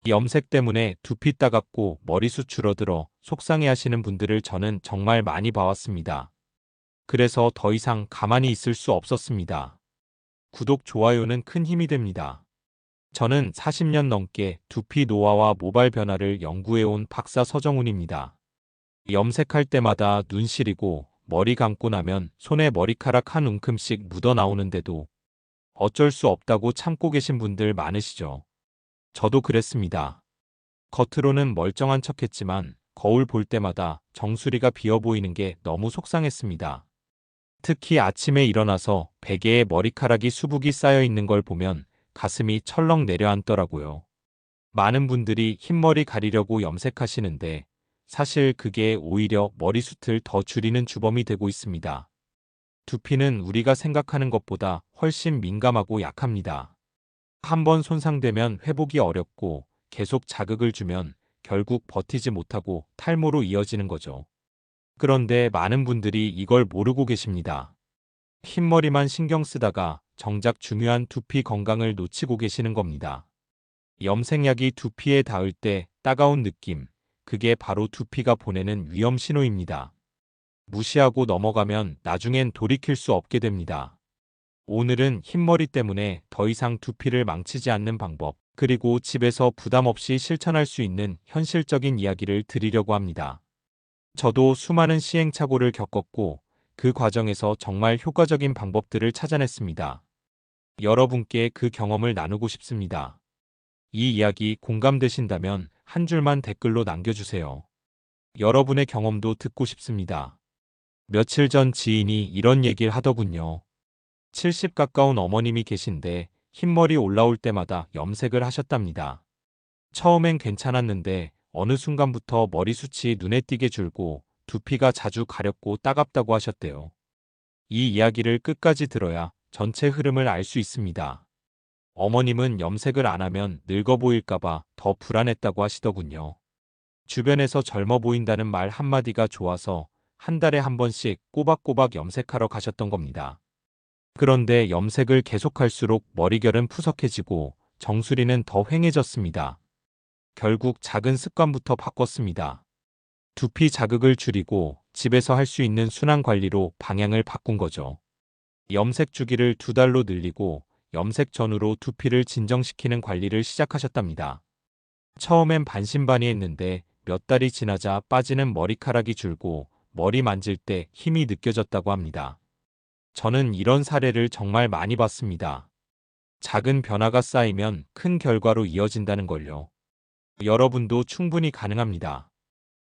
염색 때문에 두피 따갑고 머리숱 줄어들어 속상해하시는 분들을 저는 정말 많이 봐왔습니다. 그래서 더 이상 가만히 있을 수 없었습니다. 구독, 좋아요는 큰 힘이 됩니다. 저는 40년 넘게 두피 노화와 모발 변화를 연구해온 박사 서정훈입니다. 염색할 때마다 눈 시리고 머리 감고 나면 손에 머리카락 한 움큼씩 묻어 나오는데도 어쩔 수 없다고 참고 계신 분들 많으시죠? 저도 그랬습니다. 겉으로는 멀쩡한 척했지만 거울 볼 때마다 정수리가 비어 보이는 게 너무 속상했습니다. 특히 아침에 일어나서 베개에 머리카락이 수북이 쌓여 있는 걸 보면 가슴이 철렁 내려앉더라고요. 많은 분들이 흰머리 가리려고 염색하시는데 사실 그게 오히려 머리숱을 더 줄이는 주범이 되고 있습니다. 두피는 우리가 생각하는 것보다 훨씬 민감하고 약합니다. 한번 손상되면 회복이 어렵고 계속 자극을 주면 결국 버티지 못하고 탈모로 이어지는 거죠. 그런데 많은 분들이 이걸 모르고 계십니다. 흰머리만 신경 쓰다가 정작 중요한 두피 건강을 놓치고 계시는 겁니다. 염색약이 두피에 닿을 때 따가운 느낌, 그게 바로 두피가 보내는 위험 신호입니다. 무시하고 넘어가면 나중엔 돌이킬 수 없게 됩니다. 오늘은 흰머리 때문에 더 이상 두피를 망치지 않는 방법, 그리고 집에서 부담 없이 실천할 수 있는 현실적인 이야기를 드리려고 합니다. 저도 수많은 시행착오를 겪었고 그 과정에서 정말 효과적인 방법들을 찾아냈습니다. 여러분께 그 경험을 나누고 싶습니다. 이 이야기 공감되신다면 한 줄만 댓글로 남겨주세요. 여러분의 경험도 듣고 싶습니다. 며칠 전 지인이 이런 얘기를 하더군요. 70 가까운 어머님이 계신데 흰머리 올라올 때마다 염색을 하셨답니다. 처음엔 괜찮았는데 어느 순간부터 머리숱이 눈에 띄게 줄고 두피가 자주 가렵고 따갑다고 하셨대요. 이 이야기를 끝까지 들어야 전체 흐름을 알 수 있습니다. 어머님은 염색을 안 하면 늙어 보일까봐 더 불안했다고 하시더군요. 주변에서 젊어 보인다는 말 한마디가 좋아서 한 달에 한 번씩 꼬박꼬박 염색하러 가셨던 겁니다. 그런데 염색을 계속할수록 머리결은 푸석해지고 정수리는 더 휑해졌습니다. 결국 작은 습관부터 바꿨습니다. 두피 자극을 줄이고 집에서 할 수 있는 순환 관리로 방향을 바꾼 거죠. 염색 주기를 2달로 늘리고 염색 전후로 두피를 진정시키는 관리를 시작하셨답니다. 처음엔 반신반의했는데 몇 달이 지나자 빠지는 머리카락이 줄고 머리 만질 때 힘이 느껴졌다고 합니다. 저는 이런 사례를 정말 많이 봤습니다. 작은 변화가 쌓이면 큰 결과로 이어진다는 걸요. 여러분도 충분히 가능합니다.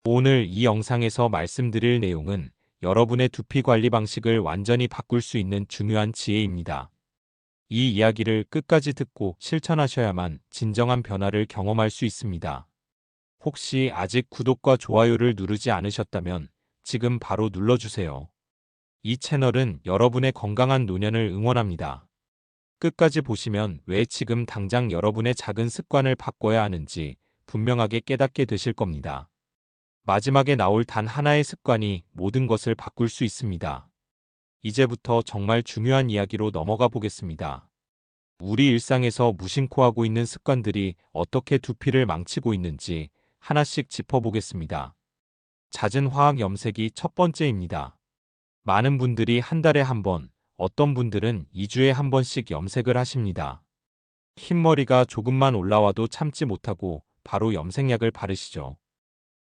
오늘 이 영상에서 말씀드릴 내용은 여러분의 두피 관리 방식을 완전히 바꿀 수 있는 중요한 지혜입니다. 이 이야기를 끝까지 듣고 실천하셔야만 진정한 변화를 경험할 수 있습니다. 혹시 아직 구독과 좋아요를 누르지 않으셨다면 지금 바로 눌러주세요. 이 채널은 여러분의 건강한 노년을 응원합니다. 끝까지 보시면 왜 지금 당장 여러분의 작은 습관을 바꿔야 하는지 분명하게 깨닫게 되실 겁니다. 마지막에 나올 단 하나의 습관이 모든 것을 바꿀 수 있습니다. 이제부터 정말 중요한 이야기로 넘어가 보겠습니다. 우리 일상에서 무심코 하고 있는 습관들이 어떻게 두피를 망치고 있는지 하나씩 짚어보겠습니다. 잦은 화학 염색이 첫 번째입니다. 많은 분들이 한 달에 한 번, 어떤 분들은 2주에 한 번씩 염색을 하십니다. 흰머리가 조금만 올라와도 참지 못하고 바로 염색약을 바르시죠.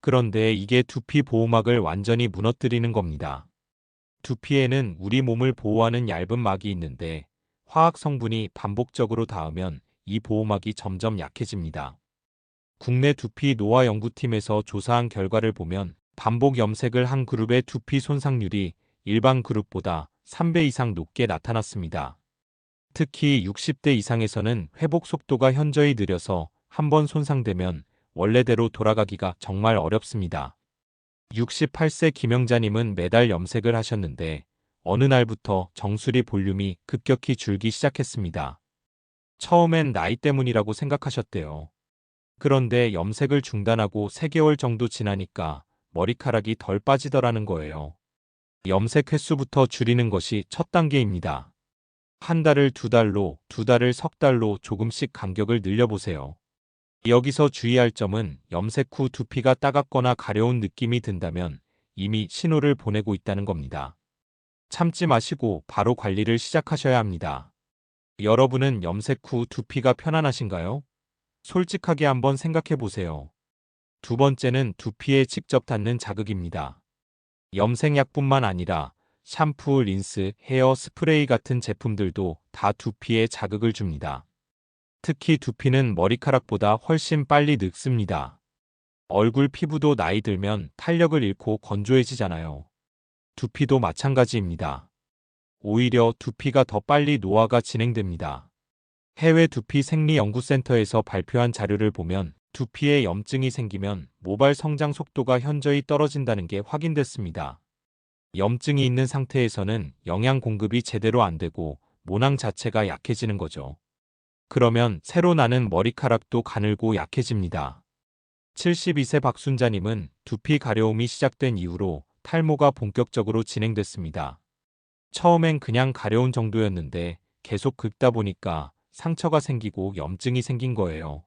그런데 이게 두피 보호막을 완전히 무너뜨리는 겁니다. 두피에는 우리 몸을 보호하는 얇은 막이 있는데 화학 성분이 반복적으로 닿으면 이 보호막이 점점 약해집니다. 국내 두피 노화 연구팀에서 조사한 결과를 보면 반복 염색을 한 그룹의 두피 손상률이 일반 그룹보다 3배 이상 높게 나타났습니다. 특히 60대 이상에서는 회복 속도가 현저히 느려서 한번 손상되면 원래대로 돌아가기가 정말 어렵습니다. 68세 김영자님은 매달 염색을 하셨는데 어느 날부터 정수리 볼륨이 급격히 줄기 시작했습니다. 처음엔 나이 때문이라고 생각하셨대요. 그런데 염색을 중단하고 3개월 정도 지나니까 머리카락이 덜 빠지더라는 거예요. 염색 횟수부터 줄이는 것이 첫 단계입니다. 한 달을 2달로, 2달을 석 달로 조금씩 간격을 늘려보세요. 여기서 주의할 점은 염색 후 두피가 따갑거나 가려운 느낌이 든다면 이미 신호를 보내고 있다는 겁니다. 참지 마시고 바로 관리를 시작하셔야 합니다. 여러분은 염색 후 두피가 편안하신가요? 솔직하게 한번 생각해 보세요. 두 번째는 두피에 직접 닿는 자극입니다. 염색약뿐만 아니라 샴푸, 린스, 헤어 스프레이 같은 제품들도 다 두피에 자극을 줍니다. 특히 두피는 머리카락보다 훨씬 빨리 늙습니다. 얼굴 피부도 나이 들면 탄력을 잃고 건조해지잖아요. 두피도 마찬가지입니다. 오히려 두피가 더 빨리 노화가 진행됩니다. 해외 두피 생리 연구센터에서 발표한 자료를 보면 두피에 염증이 생기면 모발 성장 속도가 현저히 떨어진다는 게 확인됐습니다. 염증이 있는 상태에서는 영양 공급이 제대로 안 되고 모낭 자체가 약해지는 거죠. 그러면 새로 나는 머리카락도 가늘고 약해집니다. 72세 박순자님은 두피 가려움이 시작된 이후로 탈모가 본격적으로 진행됐습니다. 처음엔 그냥 가려운 정도였는데 계속 긁다 보니까 상처가 생기고 염증이 생긴 거예요.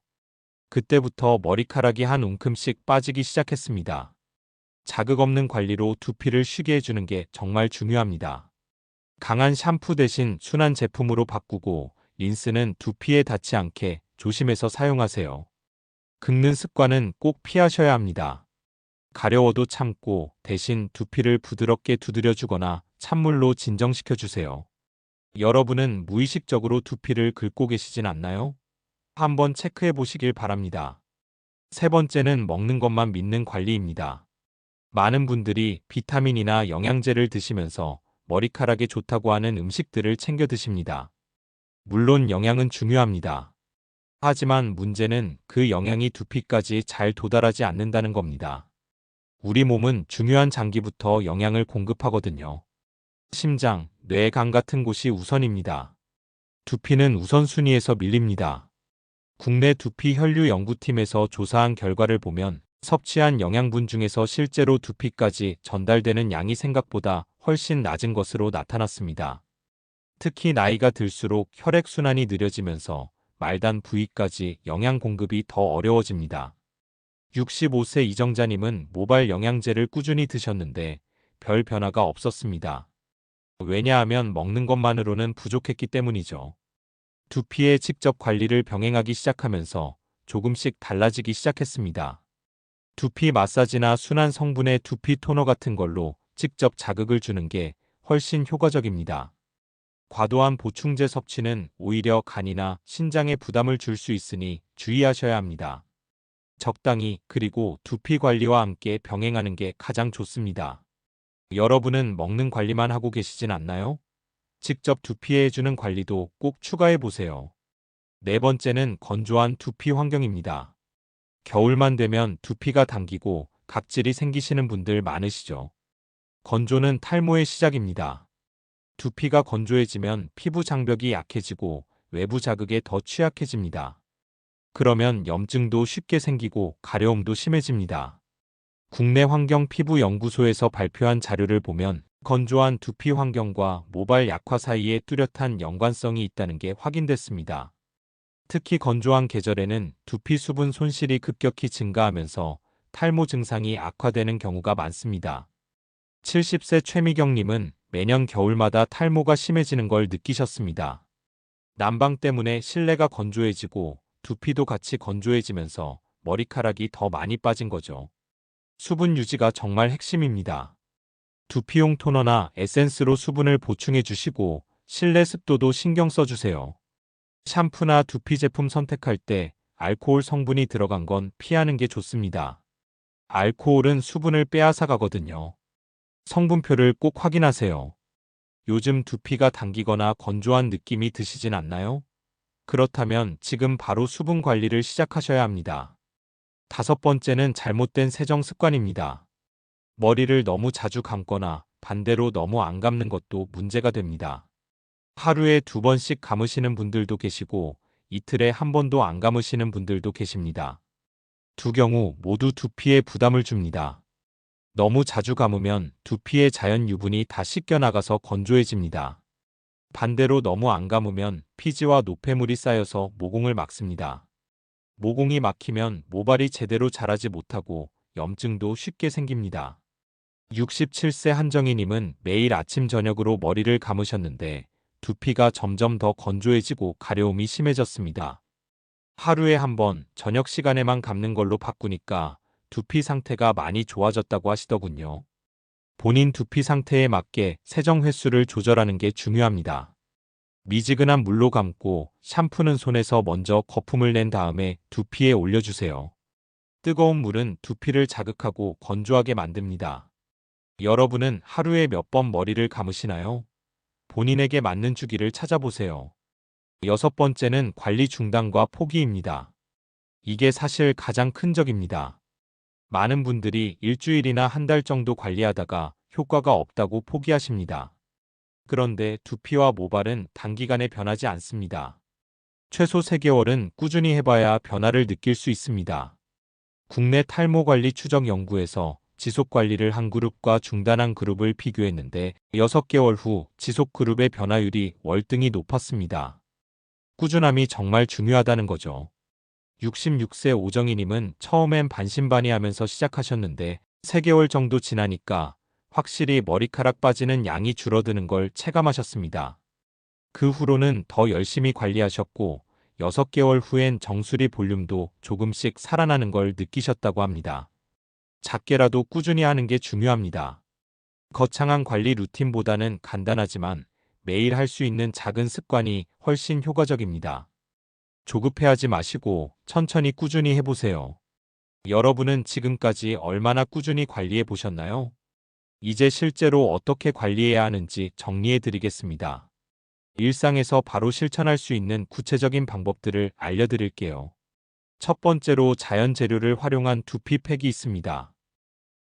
그때부터 머리카락이 한 움큼씩 빠지기 시작했습니다. 자극 없는 관리로 두피를 쉬게 해주는 게 정말 중요합니다. 강한 샴푸 대신 순한 제품으로 바꾸고 린스는 두피에 닿지 않게 조심해서 사용하세요. 긁는 습관은 꼭 피하셔야 합니다. 가려워도 참고 대신 두피를 부드럽게 두드려주거나 찬물로 진정시켜주세요. 여러분은 무의식적으로 두피를 긁고 계시진 않나요? 한번 체크해 보시길 바랍니다. 세 번째는 먹는 것만 믿는 관리입니다. 많은 분들이 비타민이나 영양제를 드시면서 머리카락에 좋다고 하는 음식들을 챙겨 드십니다. 물론 영양은 중요합니다. 하지만 문제는 그 영양이 두피까지 잘 도달하지 않는다는 겁니다. 우리 몸은 중요한 장기부터 영양을 공급하거든요. 심장, 뇌, 간 같은 곳이 우선입니다. 두피는 우선순위에서 밀립니다. 국내 두피 혈류 연구팀에서 조사한 결과를 보면 섭취한 영양분 중에서 실제로 두피까지 전달되는 양이 생각보다 훨씬 낮은 것으로 나타났습니다. 특히 나이가 들수록 혈액순환이 느려지면서 말단 부위까지 영양 공급이 더 어려워집니다. 65세 이정자님은 모발 영양제를 꾸준히 드셨는데 별 변화가 없었습니다. 왜냐하면 먹는 것만으로는 부족했기 때문이죠. 두피의 직접 관리를 병행하기 시작하면서 조금씩 달라지기 시작했습니다. 두피 마사지나 순한 성분의 두피 토너 같은 걸로 직접 자극을 주는 게 훨씬 효과적입니다. 과도한 보충제 섭취는 오히려 간이나 신장에 부담을 줄 수 있으니 주의하셔야 합니다. 적당히 그리고 두피 관리와 함께 병행하는 게 가장 좋습니다. 여러분은 먹는 관리만 하고 계시진 않나요? 직접 두피에 해주는 관리도 꼭 추가해 보세요. 네 번째는 건조한 두피 환경입니다. 겨울만 되면 두피가 당기고 각질이 생기시는 분들 많으시죠? 건조는 탈모의 시작입니다. 두피가 건조해지면 피부 장벽이 약해지고 외부 자극에 더 취약해집니다. 그러면 염증도 쉽게 생기고 가려움도 심해집니다. 국내 환경피부연구소에서 발표한 자료를 보면 건조한 두피 환경과 모발 약화 사이에 뚜렷한 연관성이 있다는 게 확인됐습니다. 특히 건조한 계절에는 두피 수분 손실이 급격히 증가하면서 탈모 증상이 악화되는 경우가 많습니다. 70세 최미경님은 매년 겨울마다 탈모가 심해지는 걸 느끼셨습니다. 난방 때문에 실내가 건조해지고 두피도 같이 건조해지면서 머리카락이 더 많이 빠진 거죠. 수분 유지가 정말 핵심입니다. 두피용 토너나 에센스로 수분을 보충해 주시고 실내 습도도 신경 써주세요. 샴푸나 두피 제품 선택할 때 알코올 성분이 들어간 건 피하는 게 좋습니다. 알코올은 수분을 빼앗아 가거든요. 성분표를 꼭 확인하세요. 요즘 두피가 당기거나 건조한 느낌이 드시진 않나요? 그렇다면 지금 바로 수분 관리를 시작하셔야 합니다. 다섯 번째는 잘못된 세정 습관입니다. 머리를 너무 자주 감거나 반대로 너무 안 감는 것도 문제가 됩니다. 하루에 2번씩 감으시는 분들도 계시고 이틀에 1번도 안 감으시는 분들도 계십니다. 두 경우 모두 두피에 부담을 줍니다. 너무 자주 감으면 두피의 자연 유분이 다 씻겨나가서 건조해집니다. 반대로 너무 안 감으면 피지와 노폐물이 쌓여서 모공을 막습니다. 모공이 막히면 모발이 제대로 자라지 못하고 염증도 쉽게 생깁니다. 67세 한정희님은 매일 아침 저녁으로 머리를 감으셨는데 두피가 점점 더 건조해지고 가려움이 심해졌습니다. 하루에 한 번 저녁 시간에만 감는 걸로 바꾸니까 두피 상태가 많이 좋아졌다고 하시더군요. 본인 두피 상태에 맞게 세정 횟수를 조절하는 게 중요합니다. 미지근한 물로 감고 샴푸는 손에서 먼저 거품을 낸 다음에 두피에 올려주세요. 뜨거운 물은 두피를 자극하고 건조하게 만듭니다. 여러분은 하루에 몇 번 머리를 감으시나요? 본인에게 맞는 주기를 찾아보세요. 여섯 번째는 관리 중단과 포기입니다. 이게 사실 가장 큰 적입니다. 많은 분들이 일주일이나 한 달 정도 관리하다가 효과가 없다고 포기하십니다. 그런데 두피와 모발은 단기간에 변하지 않습니다. 최소 3개월은 꾸준히 해봐야 변화를 느낄 수 있습니다. 국내 탈모관리 추적 연구에서 지속관리를 한 그룹과 중단한 그룹을 비교했는데 6개월 후 지속그룹의 변화율이 월등히 높았습니다. 꾸준함이 정말 중요하다는 거죠. 66세 오정희님은 처음엔 반신반의하면서 시작하셨는데 3개월 정도 지나니까 확실히 머리카락 빠지는 양이 줄어드는 걸 체감하셨습니다. 그 후로는 더 열심히 관리하셨고 6개월 후엔 정수리 볼륨도 조금씩 살아나는 걸 느끼셨다고 합니다. 작게라도 꾸준히 하는 게 중요합니다. 거창한 관리 루틴보다는 간단하지만 매일 할 수 있는 작은 습관이 훨씬 효과적입니다. 조급해하지 마시고 천천히 꾸준히 해보세요. 여러분은 지금까지 얼마나 꾸준히 관리해 보셨나요? 이제 실제로 어떻게 관리해야 하는지 정리해 드리겠습니다. 일상에서 바로 실천할 수 있는 구체적인 방법들을 알려드릴게요. 첫 번째로 자연 재료를 활용한 두피팩이 있습니다.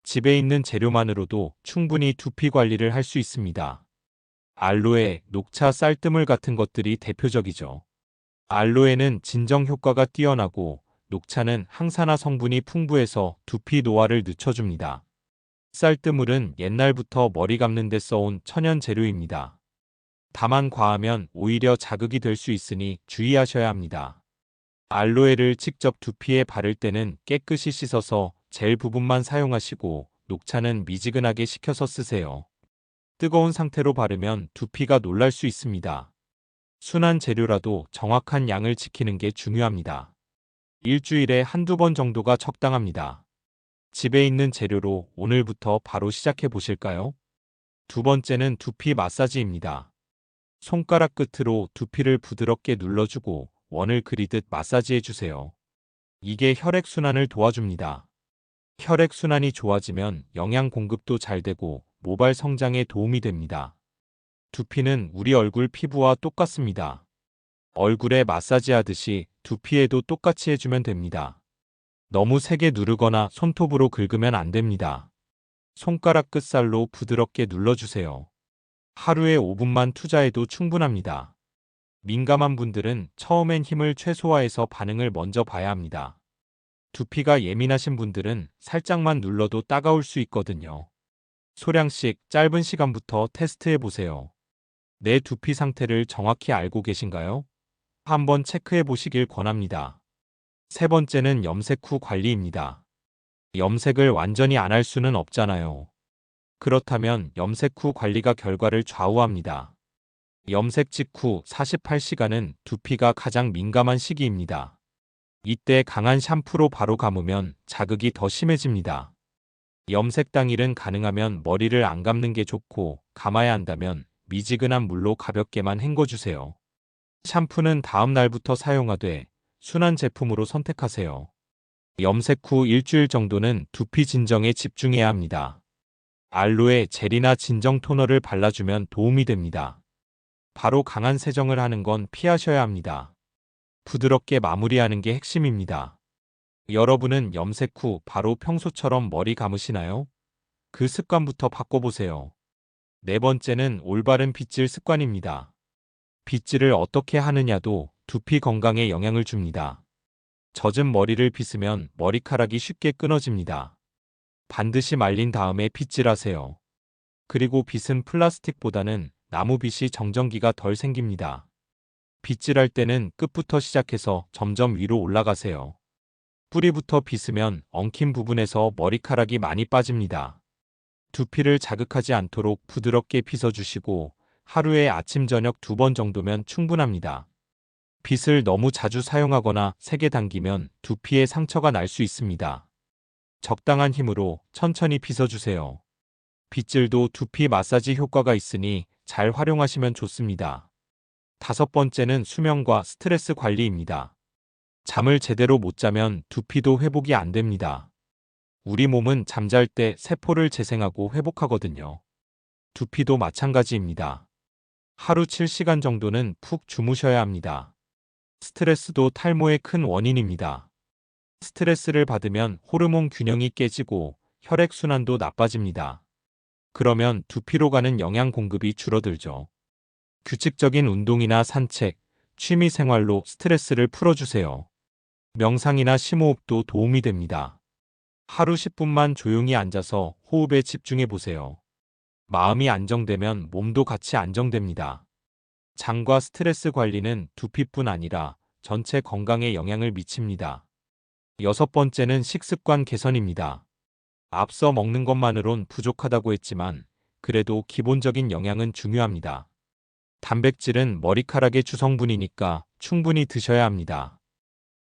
집에 있는 재료만으로도 충분히 두피 관리를 할 수 있습니다. 알로에, 녹차, 쌀뜨물 같은 것들이 대표적이죠. 알로에는 진정 효과가 뛰어나고 녹차는 항산화 성분이 풍부해서 두피 노화를 늦춰줍니다. 쌀뜨물은 옛날부터 머리 감는 데 써온 천연 재료입니다. 다만 과하면 오히려 자극이 될 수 있으니 주의하셔야 합니다. 알로에를 직접 두피에 바를 때는 깨끗이 씻어서 젤 부분만 사용하시고 녹차는 미지근하게 식혀서 쓰세요. 뜨거운 상태로 바르면 두피가 놀랄 수 있습니다. 순한 재료라도 정확한 양을 지키는 게 중요합니다. 일주일에 한두 번 정도가 적당합니다. 집에 있는 재료로 오늘부터 바로 시작해 보실까요? 두 번째는 두피 마사지입니다. 손가락 끝으로 두피를 부드럽게 눌러주고 원을 그리듯 마사지해 주세요. 이게 혈액순환을 도와줍니다. 혈액순환이 좋아지면 영양 공급도 잘 되고 모발 성장에 도움이 됩니다. 두피는 우리 얼굴 피부와 똑같습니다. 얼굴에 마사지하듯이 두피에도 똑같이 해주면 됩니다. 너무 세게 누르거나 손톱으로 긁으면 안 됩니다. 손가락 끝살로 부드럽게 눌러주세요. 하루에 5분만 투자해도 충분합니다. 민감한 분들은 처음엔 힘을 최소화해서 반응을 먼저 봐야 합니다. 두피가 예민하신 분들은 살짝만 눌러도 따가울 수 있거든요. 소량씩 짧은 시간부터 테스트해 보세요. 내 두피 상태를 정확히 알고 계신가요? 한번 체크해 보시길 권합니다. 세 번째는 염색 후 관리입니다. 염색을 완전히 안 할 수는 없잖아요. 그렇다면 염색 후 관리가 결과를 좌우합니다. 염색 직후 48시간은 두피가 가장 민감한 시기입니다. 이때 강한 샴푸로 바로 감으면 자극이 더 심해집니다. 염색 당일은 가능하면 머리를 안 감는 게 좋고 감아야 한다면 미지근한 물로 가볍게만 헹궈주세요. 샴푸는 다음 날부터 사용하되 순한 제품으로 선택하세요. 염색 후 일주일 정도는 두피 진정에 집중해야 합니다. 알로에 젤이나 진정 토너를 발라주면 도움이 됩니다. 바로 강한 세정을 하는 건 피하셔야 합니다. 부드럽게 마무리하는 게 핵심입니다. 여러분은 염색 후 바로 평소처럼 머리 감으시나요? 그 습관부터 바꿔보세요. 네 번째는 올바른 빗질 습관입니다. 빗질을 어떻게 하느냐도 두피 건강에 영향을 줍니다. 젖은 머리를 빗으면 머리카락이 쉽게 끊어집니다. 반드시 말린 다음에 빗질하세요. 그리고 빗은 플라스틱보다는 나무빗이 정전기가 덜 생깁니다. 빗질할 때는 끝부터 시작해서 점점 위로 올라가세요. 뿌리부터 빗으면 엉킨 부분에서 머리카락이 많이 빠집니다. 두피를 자극하지 않도록 부드럽게 빗어주시고 하루에 아침 저녁 2번 정도면 충분합니다. 빗을 너무 자주 사용하거나 세게 당기면 두피에 상처가 날 수 있습니다. 적당한 힘으로 천천히 빗어주세요. 빗질도 두피 마사지 효과가 있으니 잘 활용하시면 좋습니다. 5번째는 수면과 스트레스 관리입니다. 잠을 제대로 못 자면 두피도 회복이 안 됩니다. 우리 몸은 잠잘 때 세포를 재생하고 회복하거든요. 두피도 마찬가지입니다. 하루 7시간 정도는 푹 주무셔야 합니다. 스트레스도 탈모의 큰 원인입니다. 스트레스를 받으면 호르몬 균형이 깨지고 혈액순환도 나빠집니다. 그러면 두피로 가는 영양 공급이 줄어들죠. 규칙적인 운동이나 산책, 취미 생활로 스트레스를 풀어주세요. 명상이나 심호흡도 도움이 됩니다. 하루 10분만 조용히 앉아서 호흡에 집중해 보세요. 마음이 안정되면 몸도 같이 안정됩니다. 장과 스트레스 관리는 두피뿐 아니라 전체 건강에 영향을 미칩니다. 6번째는 식습관 개선입니다. 앞서 먹는 것만으론 부족하다고 했지만 그래도 기본적인 영양은 중요합니다. 단백질은 머리카락의 주성분이니까 충분히 드셔야 합니다.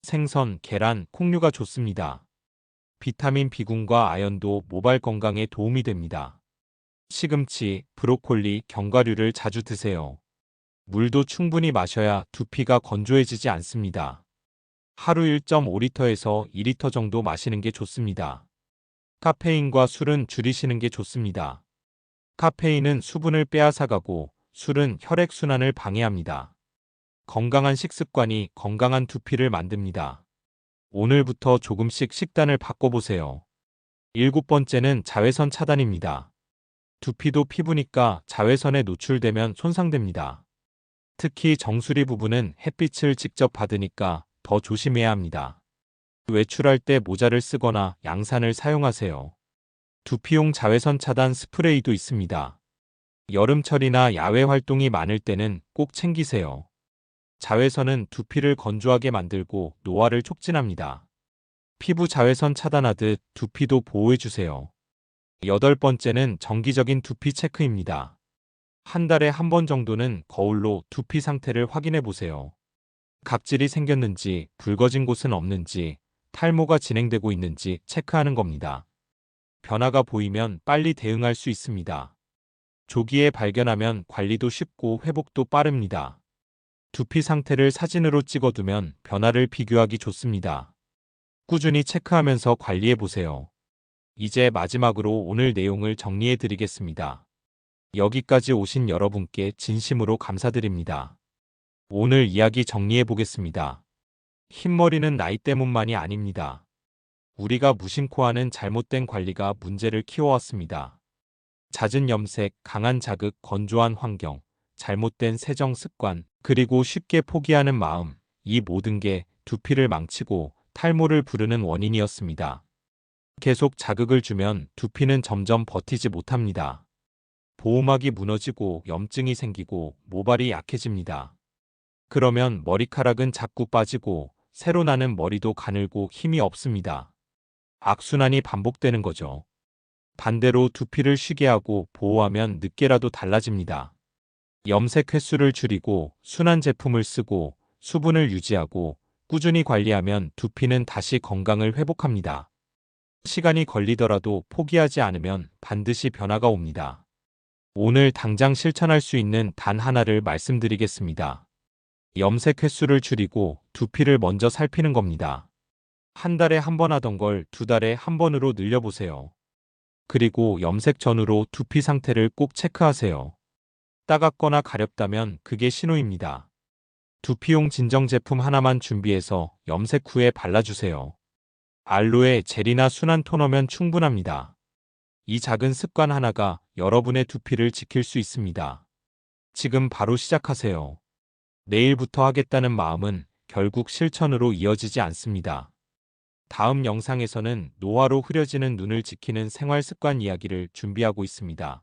생선, 계란, 콩류가 좋습니다. 비타민 B군과 아연도 모발 건강에 도움이 됩니다. 시금치, 브로콜리, 견과류를 자주 드세요. 물도 충분히 마셔야 두피가 건조해지지 않습니다. 하루 1.5리터에서 2리터 정도 마시는 게 좋습니다. 카페인과 술은 줄이시는 게 좋습니다. 카페인은 수분을 빼앗아가고 술은 혈액순환을 방해합니다. 건강한 식습관이 건강한 두피를 만듭니다. 오늘부터 조금씩 식단을 바꿔보세요. 7번째는 자외선 차단입니다. 두피도 피부니까 자외선에 노출되면 손상됩니다. 특히 정수리 부분은 햇빛을 직접 받으니까 더 조심해야 합니다. 외출할 때 모자를 쓰거나 양산을 사용하세요. 두피용 자외선 차단 스프레이도 있습니다. 여름철이나 야외 활동이 많을 때는 꼭 챙기세요. 자외선은 두피를 건조하게 만들고 노화를 촉진합니다. 피부 자외선 차단하듯 두피도 보호해주세요. 8번째는 정기적인 두피 체크입니다. 한 달에 한 번 정도는 거울로 두피 상태를 확인해 보세요. 각질이 생겼는지, 붉어진 곳은 없는지, 탈모가 진행되고 있는지 체크하는 겁니다. 변화가 보이면 빨리 대응할 수 있습니다. 조기에 발견하면 관리도 쉽고 회복도 빠릅니다. 두피 상태를 사진으로 찍어두면 변화를 비교하기 좋습니다. 꾸준히 체크하면서 관리해 보세요. 이제 마지막으로 오늘 내용을 정리해 드리겠습니다. 여기까지 오신 여러분께 진심으로 감사드립니다. 오늘 이야기 정리해 보겠습니다. 흰머리는 나이 때문만이 아닙니다. 우리가 무심코 하는 잘못된 관리가 문제를 키워왔습니다. 잦은 염색, 강한 자극, 건조한 환경, 잘못된 세정 습관, 그리고 쉽게 포기하는 마음, 이 모든 게 두피를 망치고 탈모를 부르는 원인이었습니다. 계속 자극을 주면 두피는 점점 버티지 못합니다. 보호막이 무너지고 염증이 생기고 모발이 약해집니다. 그러면 머리카락은 자꾸 빠지고 새로 나는 머리도 가늘고 힘이 없습니다. 악순환이 반복되는 거죠. 반대로 두피를 쉬게 하고 보호하면 늦게라도 달라집니다. 염색 횟수를 줄이고 순한 제품을 쓰고 수분을 유지하고 꾸준히 관리하면 두피는 다시 건강을 회복합니다. 시간이 걸리더라도 포기하지 않으면 반드시 변화가 옵니다. 오늘 당장 실천할 수 있는 단 하나를 말씀드리겠습니다. 염색 횟수를 줄이고 두피를 먼저 살피는 겁니다. 한 달에 한 번 하던 걸 2달에 한 번으로 늘려보세요. 그리고 염색 전후로 두피 상태를 꼭 체크하세요. 따갑거나 가렵다면 그게 신호입니다. 두피용 진정 제품 하나만 준비해서 염색 후에 발라주세요. 알로에 젤이나 순한 토너면 충분합니다. 이 작은 습관 하나가 여러분의 두피를 지킬 수 있습니다. 지금 바로 시작하세요. 내일부터 하겠다는 마음은 결국 실천으로 이어지지 않습니다. 다음 영상에서는 노화로 흐려지는 눈을 지키는 생활 습관 이야기를 준비하고 있습니다.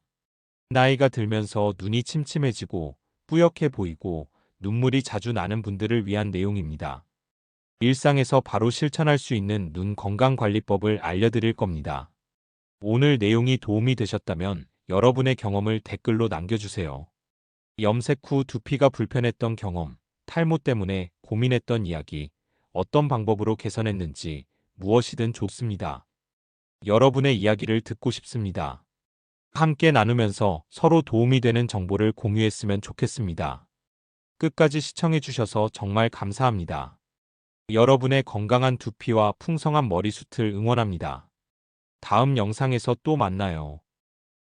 나이가 들면서 눈이 침침해지고 뿌옇게 보이고 눈물이 자주 나는 분들을 위한 내용입니다. 일상에서 바로 실천할 수 있는 눈 건강 관리법을 알려드릴 겁니다. 오늘 내용이 도움이 되셨다면 여러분의 경험을 댓글로 남겨주세요. 염색 후 두피가 불편했던 경험, 탈모 때문에 고민했던 이야기, 어떤 방법으로 개선했는지 무엇이든 좋습니다. 여러분의 이야기를 듣고 싶습니다. 함께 나누면서 서로 도움이 되는 정보를 공유했으면 좋겠습니다. 끝까지 시청해주셔서 정말 감사합니다. 여러분의 건강한 두피와 풍성한 머리숱을 응원합니다. 다음 영상에서 또 만나요.